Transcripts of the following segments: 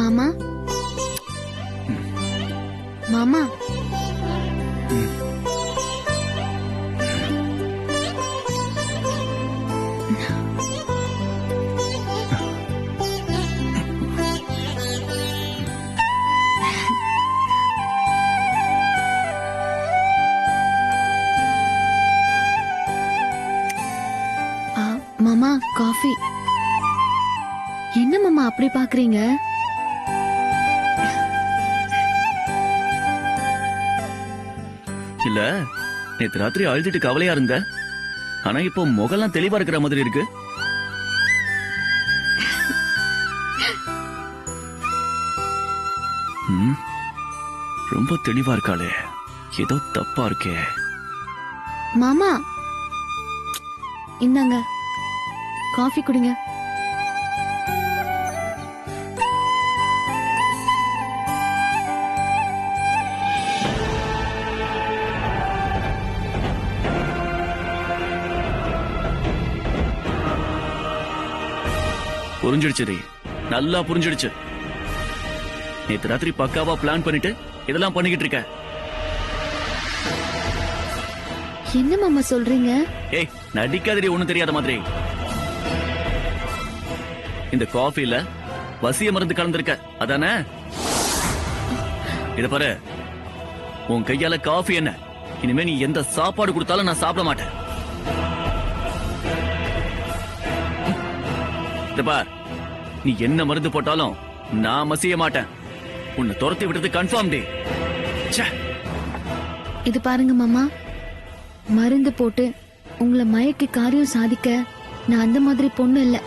மாமா மாமா மாமா காஃபி. என்ன மாமா அப்படி பாக்குறீங்க? இல்ல, நேத்து ராத்திரி அழுதுட்டு கவலையா இருந்த. ஆனா இப்போ முகெல்லாம் தெளிவா இருக்கிற மாதிரி இருக்கு. ரொம்ப தெளிவா இருக்காளே, ஏதோ தப்பா இருக்கே. மாமா இந்தாங்க காஃபி குடிங்க. புரிஞ்சிடுச்சு, நல்லா புரிஞ்சிடுச்சு. நேத்து ராத்திரி பக்காவா பிளான் பண்ணிட்டு இதெல்லாம் பண்ணிக்கிட்டு இருக்க. என்ன மாமா சொல்றீங்க? ஏய், நடிக்காதடி, ஒண்ணும் தெரியாத மாதிரி. இந்த காஃபில வசிய மருந்து கலந்திருக்க, அதானே? இத பாரு, உன் கையால காஃபி என்ன, இனிமே நீ எந்த சாப்பாடு கொடுத்தாலும் நான் சாப்பிட மாட்டேன். இத பார், நீ என்ன மருந்து போட்டாலும் நான் மசிய மாட்டேன். உன்னை துரத்தி விடுறது கன்ஃபார்ம் டே. இது பாருங்க மாமா, மருந்து போட்டு உங்களை மயக்கி காரியம் சாதிக்க நான் அந்த மாதிரி பொண்ணு இல்ல.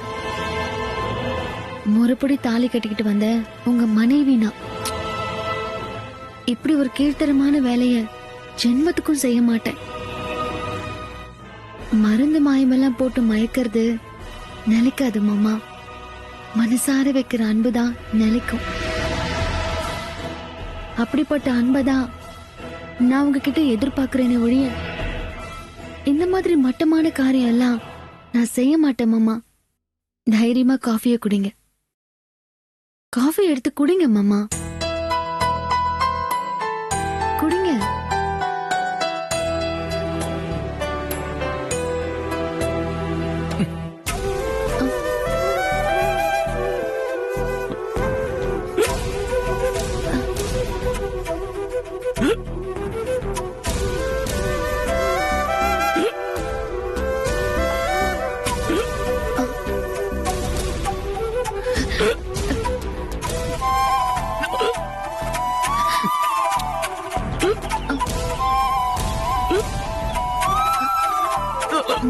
முறைப்படி தாலி கட்டிக்கிட்டு வந்த உங்க மனைவி நான். இப்படி ஒரு கீழ்த்தரமான வேலைய ஜென்மத்துக்கும் செய்ய மாட்டேன். மருந்து மாயமெல்லாம் போட்டு மயக்கிறது நிலைக்காது மாமா. மனசார வைக்கிற அன்புதான் நிலைக்கும். அப்படிப்பட்ட அன்பதான் நான் உங்ககிட்ட எதிர்பார்க்கிறேனே ஒழிய இந்த மாதிரி மட்டமான காரியம் எல்லாம் நான் செய்ய மாட்டேன் மாமா. தைரியமா காஃபியை குடிங்க. காஃபி எடுத்து குடிங்க மாமா, குடிங்க.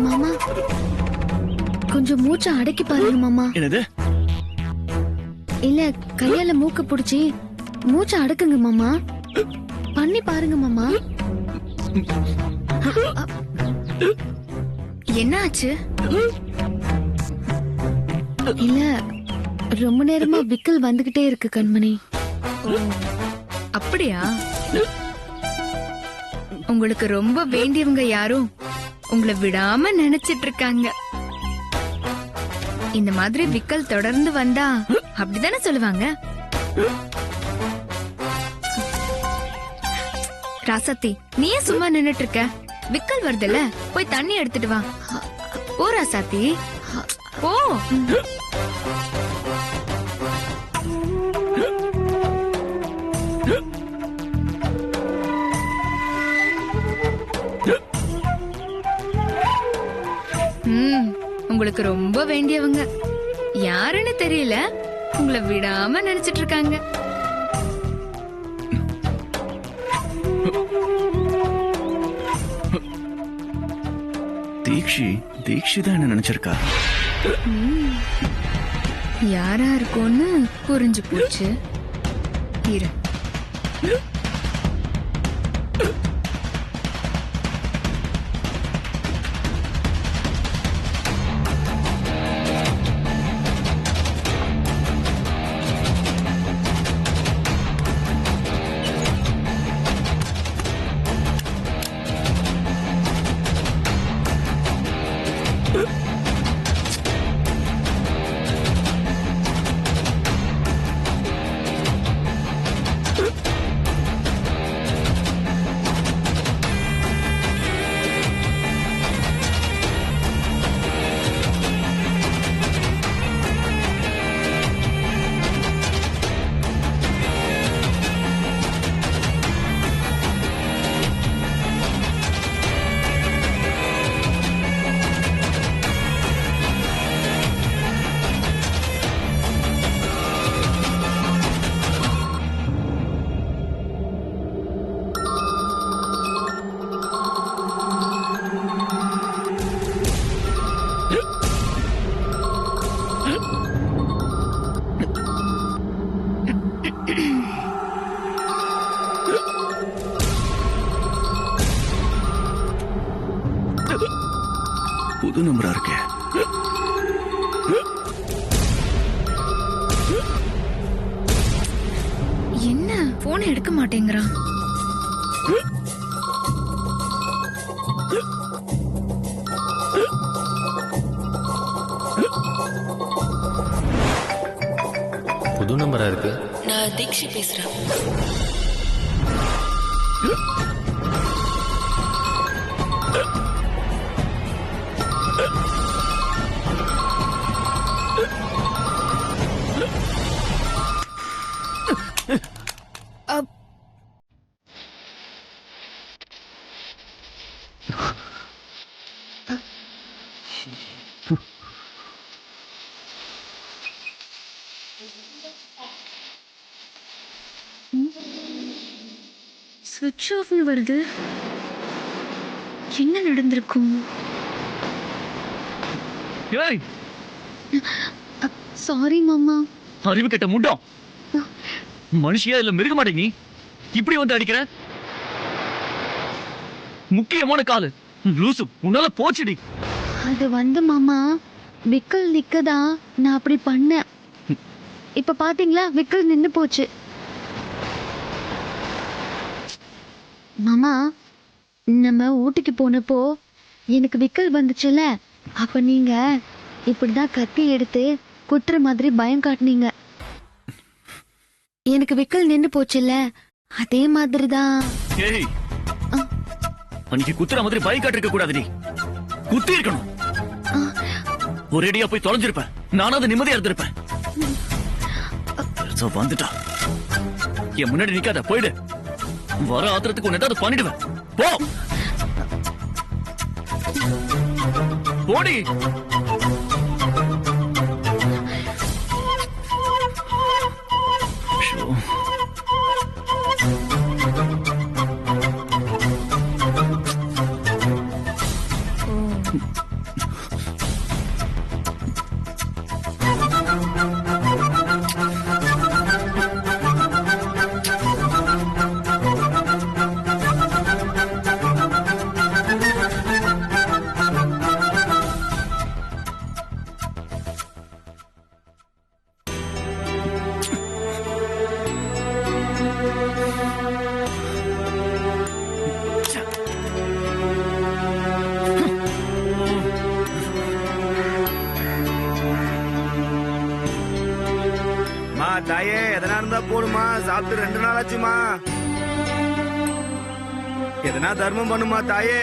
மாமா கொஞ்சம் மூச்சை அடக்கி பாருங்க மாமா. என்னது? இல்ல, கையால மூக்க புடிச்சி மூச்சை அடக்குங்க மாமா. பண்ணி பாருங்க மாமா. என்ன ஆச்சு? இல்ல, ரொம்ப நேரமா விக்கல் வந்துகிட்டே இருக்கு கண்மணி. அப்படியா? உங்களுக்கு ரொம்ப வேண்டியவங்க யாரும் உங்களை விடாம நினைச்சிட்டு இருக்காங்க. இந்த மாதிரி விக்கல் தொடர்ந்து வந்தா அப்படிதானே சொல்லுவாங்க. ராசத்தி, நீ ஏன் சும்மா நின்னுட்டு இருக்க? விக்கல் வருதுல்ல, போய் தண்ணி எடுத்துட்டு வா. ஓ ராசாத்தி, ஓ. உங்களுக்கு ரொம்ப வேண்டியவங்க யாருன்னு தெரியல, உங்களை விடாம நினைச்சிட்டு இருக்காங்க. தீக்ஷி தான் என்ன நினைச்சிருக்கா? யாரா இருக்கும்னு புரிஞ்சு போச்சு. இரு. புது நம்பரா இருக்கே. என்ன போன் எடுக்க மாட்டேங்கிறான்? புது நம்பரா இருக்கு. நான் தீக்ஷி பேசுறேன். சுவிட்ச் ஆஃப்னு வருது. என்ன நடந்திருக்கும்? ஏய், சாரி மாமா. அறிவு கெட்ட முண்டம். மனுஷியா இல்ல மிருக மாட்டேங்க நீ. இப்படி வந்து அடிக்கிற. முக்கியமான காலு லூசு, உன்னால போச்சுடி. அது வந்து மாமா, விக்கல் நிக்கதா நான் அப்படி பண்ணேன். இப்ப பாத்தீங்களா, விக்கல் நின்னு போச்சு. மாமா, நம்ம ஊட்டிக்கு போனப்போ எனக்கு விக்கல் வந்துச்சுல, அப்ப நீங்க இப்படிதான் கத்தி எடுத்து குத்துற மாதிரி பயம் காட்டுனீங்க. எனக்கு விக்கல் நின்னு போச்சுல, அதே மாதிரிதான். ஏய், அன்னைக்கு குத்துற மாதிரி பைக் காட்டிருக்க கூடாது. நீ குத்தி இருக்கணும். ஒரேடியா போய் தொலைஞ்சிருப்பேன். நானாவது நிம்மதியா இருந்திருப்பேன். பெருசா வந்துட்டா. என் முன்னாடி நிக்காத, போயிடு. வர ஆத்திரத்துக்கு உன்னை ஏதாவது பண்ணிடுவேன். போ போடி. ஷோ. தாயே, எதனா இருந்தா போடுமா. சாப்பிட்டு 2 நாள் ஆச்சுமா. எதனா தர்மம் பண்ணுமா தாயே.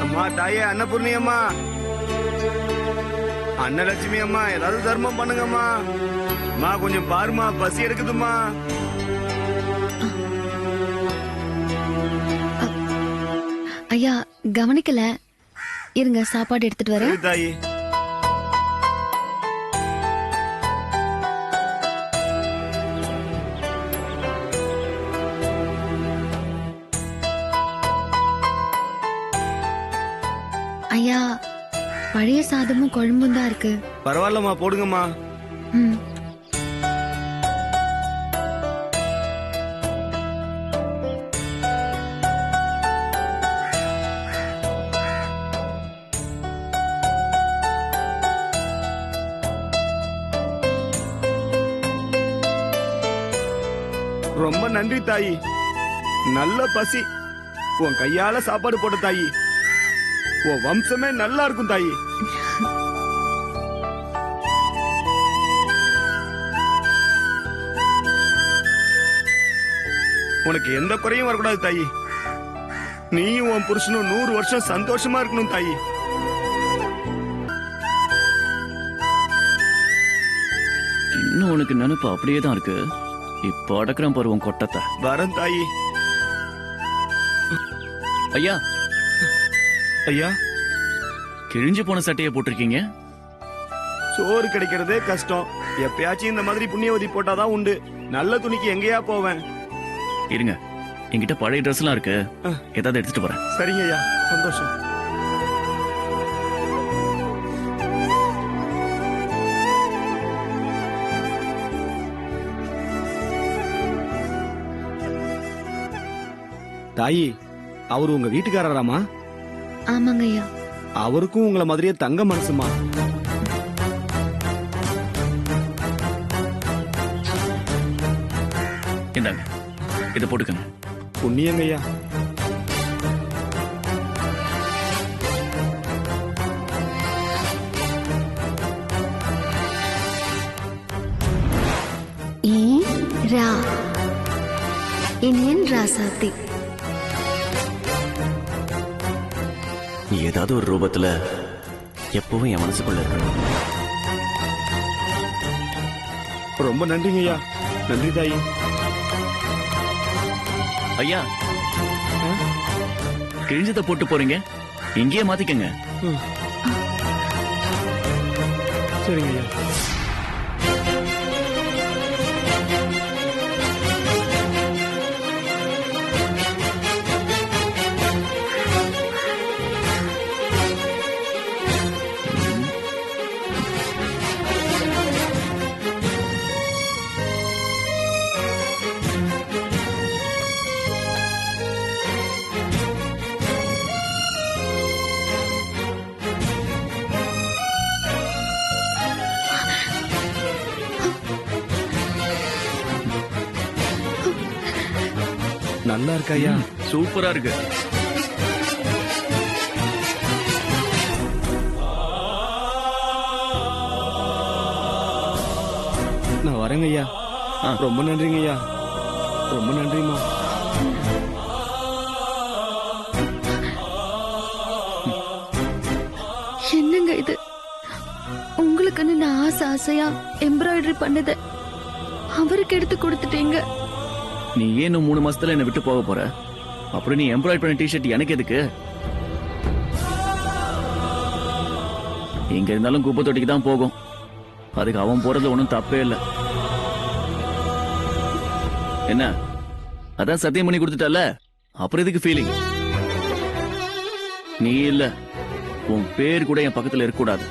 அம்மா தாயே, அன்னபூர்ணி அம்மா, அன்னலட்சுமி அம்மா, ஏதாவது தர்மம் பண்ணுங்கம்மா. அம்மா கொஞ்சம் பாருமா, பசி எடுக்குதுமா. ஐயா கவனிக்கல, இருங்க சாப்பாடு எடுத்துட்டு வரேன். சரி தாயி. ஐயா, பழைய சாதமும் குழம்பும் தான் இருக்கு. பரவாயில்லம்மா, போடுங்கம்மா. ம். ரொம்ப நன்றி தாயி. நல்ல பசி. உன் கையால சாப்பாடு போட்ட தாயி. உன் வம்சமே நல்லா இருக்கும் தாயி. உனக்கு எந்த குறையும் வரக்கூடாது தாயி. நீயும் உன் புருஷனும் 100 வருஷம் சந்தோஷமா இருக்கணும் தாயி. இன்னும் உனக்கு நினைப்பு அப்படியே தான் இருக்கு. இப்போ அடக்குறேன் பாரு உன் கொட்டத்தை. வரேன் தாயி. ஐயா, ஐயா, கிழிஞ்சு போன சட்டையை போட்டிருக்கீங்க. சோறு கிடைக்கிறதே கஷ்டம். எப்பயாச்சும் இந்த மாதிரி புண்ணியவதி போட்டாதான் உண்டு. நல்ல துணிக்கு எங்கேயா போவேன். இருங்க, என்கிட்ட பழைய ட்ரெஸ் எல்லாம் இருக்கு. ஏதாவது எடுத்துட்டு போறேன். சரிங்க ஐயா, சந்தோஷம். தாயி, அவர் உங்க வீட்டுக்காரராமா? ஆமாங்க ஐயா. அவருக்கும் உங்களை மாதிரியே தங்க மனசுமா. இந்தாங்க, இதை போட்டுக்கங்க. புண்ணியங்கய்யா. ரா என் ராசாத்தி. நீ ஏதாவது ஒரு ரூபத்துல எப்பவும் என் மனசுக்குள்ள இருக்கணும். ரொம்ப நன்றிங்கய்யா. நன்றி தாயி. ஐயா, கிழிஞ்சதை போட்டு போறீங்க, இங்கேயே மாத்திக்கங்க. சரிங்கய்யா. நல்லா இருக்காயா? சூப்பரா இருக்கு. நான் வரேங்க ஐயா. ரொம்ப நன்றிங்க ஐயா. ரொம்ப நன்றிமா. என்னங்க இது? உங்களுக்குன்னு நான் ஆசையா எம்ப்ராய்டரி பண்ணத அவருக்கு எடுத்து கொடுத்துட்டீங்க. நீ ஏன் 3 மாசத்துல என்ன விட்டு போக போற? அப்புறம் நீ எம்ப்ராய்டரி பண்ண டிஷர்ட் எனக்கு எதுக்கு? எங்க இருந்தாலும் குப்பை தொட்டிக்கு தான் போகும். அதுக்கு அவன் போறது ஒன்றும் தப்பே இல்லை. என்ன, அதான் சத்தியம் பண்ணி கொடுத்துட்டல, அப்புறம் எதுக்கு ஃபீலிங்? நீ இல்ல, உன் பேர் கூட என் பக்கத்துல இருக்கக்கூடாது.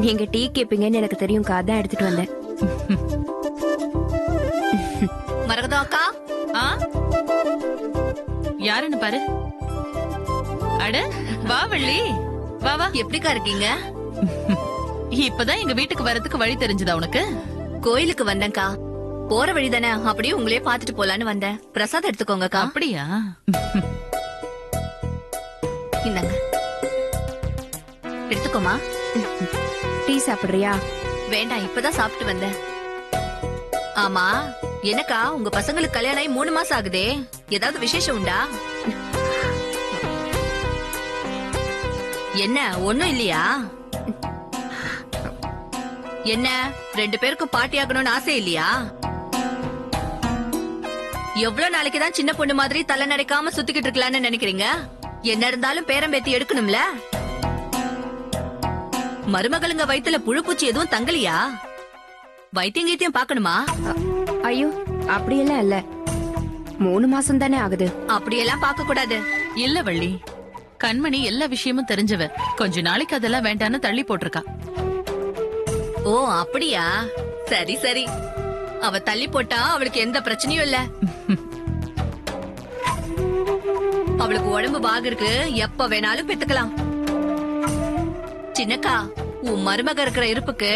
நீங்க டீ கேப்பீங்கன்னு எனக்கு தெரியும். அதான் எடுத்துட்டு வந்தேன். மரகதம் அக்கா. யாருன்னு பாரு. அட வா வள்ளி, வா வா. எப்படிக்கா இருக்கீங்க? இப்பதான் எங்க வீட்டுக்கு வரதுக்கு வழி தெரிஞ்சதா உனக்கு? கோயிலுக்கு வந்தேன்க்கா. போற வழி தானே, அப்படியே உங்களே பாத்துட்டு போலான்னு வந்தேன். பிரசாதம் எடுத்துக்கோங்கக்கா. அப்படியா? இந்தாங்க, எடுத்துக்கோமா. டீ சாப்பிடுறியா? வேண்டாம், இப்பதான் சாப்பிட்டு வந்தேன். ஆமா, எனக்கா உங்க பசங்களுக்கு கல்யாணம் ஆகி 3 மாசம் ஆகுதே, ஏதாவது விசேஷம் உண்டா? என்ன, ஒண்ணும் இல்லையா? என்ன, 2 பேருக்கும் பாட்டி ஆகணும்னு ஆசை இல்லையா? எவ்வளவு நாளைக்குதான் சின்ன பொண்ணு மாதிரி தலை நடைக்காம சுத்திக்கிட்டு இருக்கலாம்னு நினைக்கிறீங்க? என்ன இருந்தாலும் பேரம்பேத்தி எடுக்கணும்ல. மருமகளுங்க வயித்துல புழுப்பூச்சி எதுவும் தங்கலியா? வைத்தியம் கீத்தியம் பாக்கணுமா? ஐயோ, அப்படியெல்லாம் இல்ல. 3 மாசம் தானே ஆகுது. அப்படியெல்லாம் பாக்க கூடாது. இல்ல வள்ளி, கண்மணி எல்லா விஷயமும் தெரிஞ்சவ. கொஞ்ச நாளைக்கு அதெல்லாம் வேண்டான்னு தள்ளி போட்டிருக்கா. ஓ அப்படியா? சரி சரி, அவ தள்ளி போட்டா அவளுக்கு எந்த பிரச்சனையும் இல்ல. அவளுக்கு உடம்பு பாகிருக்கு, எப்ப வேணாலும் பெத்துக்கலாம். சின்னக்கா, உன் மருமக இருக்கிற இருப்புக்கு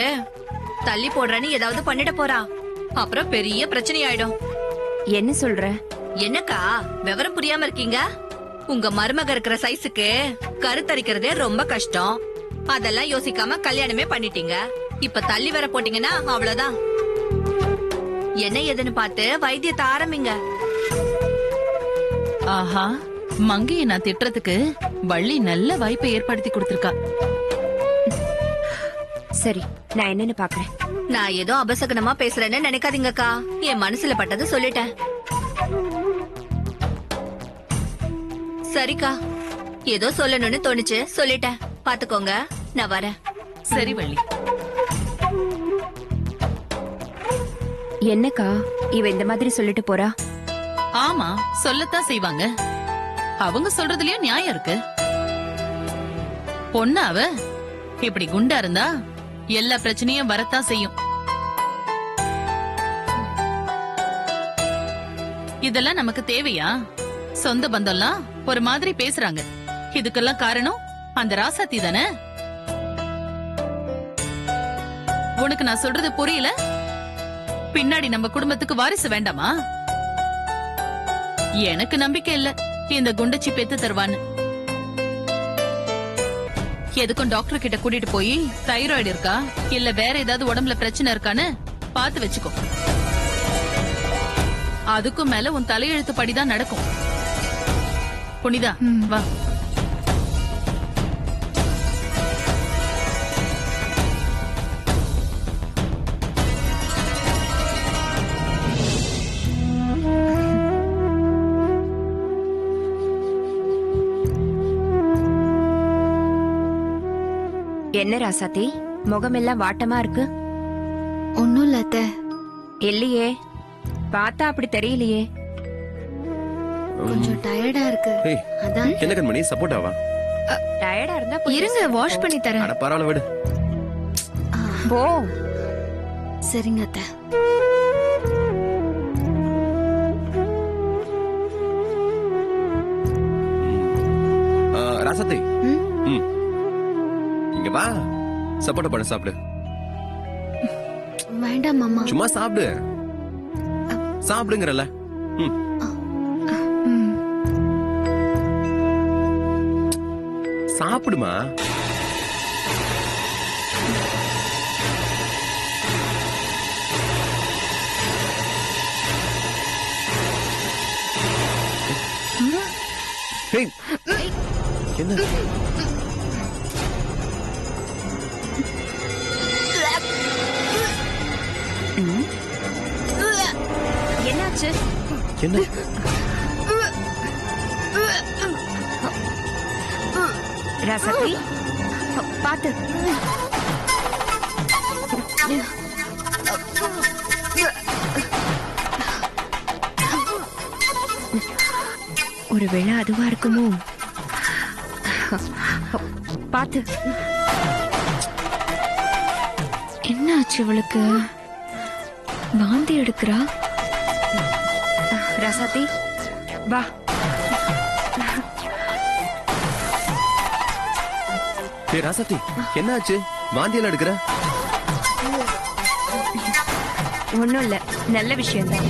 தள்ளி போடுறன்னு ஏதாவது பண்ணிட போறா. அப்புறம் பெரிய பிரச்சனை ஆயிடும். என்ன சொல்ற? என்னக்கா விவரம் புரியாம இருக்கீங்க? உங்க மருமக இருக்கிற சைஸுக்கு கருத்தரிக்கிறதே ரொம்ப கஷ்டம். அதெல்லாம் யோசிக்காம கல்யாணமே பண்ணிட்டீங்க. இப்ப தள்ளி வர போட்டீங்கன்னா அவ்வளவுதான். என்ன ஏதுன்னு பார்த்து வைத்தியத்தை ஆரம்பிங்க. ஆஹா, மங்கையை நான் திட்டுறதுக்கு வள்ளி நல்ல வாய்ப்பை ஏற்படுத்தி கொடுத்திருக்கா. சரி, நான் என்னன்னு பாக்குறேன். நான் ஏதோ அபசகனமா பேசுறேன்னு நினைக்காதீங்கக்கா. என் மனசுல பட்டது சொல்லிட்டேன். சரிக்கா, ஏதோ சொல்லணும்னு தோணுச்சு, சொல்லிட்டேன். பாத்துக்கோங்க, நான் வரேன். சரி வள்ளி. என்னக்கா இவ இந்த மாதிரி சொல்லிட்டு போறா? ஆமா, சொல்லத்தான் செய்வாங்க. அவங்க சொல்றதுலயும் நியாயம் இருக்கு. பொண்ணு அவ இப்படி குண்டா இருந்தா எல்லா பிரச்சனையும் வரத்தான் செய்யும். இதெல்லாம் நமக்கு தேவையா? சொந்த பந்தம்லாம் ஒரு மாதிரி பேசுறாங்க. இதுக்கெல்லாம் காரணம் அந்த ராசாத்தி தானே. உனக்கு நான் சொல்றது புரியல? பின்னாடி நம்ம குடும்பத்துக்கு வாரிசு வேண்டாமா? எனக்கு நம்பிக்கை இல்ல இந்த குண்டச்சி பெத்து தருவான்னு. எதுக்கும் டாக்டர் கிட்ட கூட்டிட்டு போய் தைராய்டு இருக்கா இல்ல வேற ஏதாவது உடம்புல பிரச்சனை இருக்கான்னு பாத்து வச்சுக்கோ. அதுக்கும் மேல உன் தலையெழுத்து படிதான் நடக்கும். புனிதா, வா. என்ன ராசாத்தி, முகமெல்லாம் வாட்டமா இருக்கு? ஒன்னும் இல்ல அத்தை. இல்லையே, பார்த்தா அப்படி தெரியலையே. கொஞ்சம் டயர்டா இருக்கு. ஏய், அதான். என்ன கண்மணி சப்போர்ட்டாவா? டயர்டா இருந்தா போய் இருங்க, வாஷ் பண்ணி தரேன். அட பரவாயில்ல விடு. போ. சரிங்க அத்தை. ராசத்தை, இங்க வா. சப்போர்ட் பண்ண சாப்பிடு. வேண்டாம் மாமா. சும்மா சாப்பிடு. சாப்பிடுங்கறல. சாப்பிடுமா. என்ன என்னாச்சு? என்ன ராசாத்தி, பாத்து. ஒருவேளை அதுவா இருக்குமோ? பாத்து. என்ன ஆச்சு இவளுக்கு? வாந்தி எடுக்கிறா. ராசாத்தி, வா. ஏய் ராசாத்தி, என்ன ஆச்சு? வாந்தியெல்லாம் எடுக்கிற? ஒண்ணும் இல்ல, நல்ல விஷயம் தான்.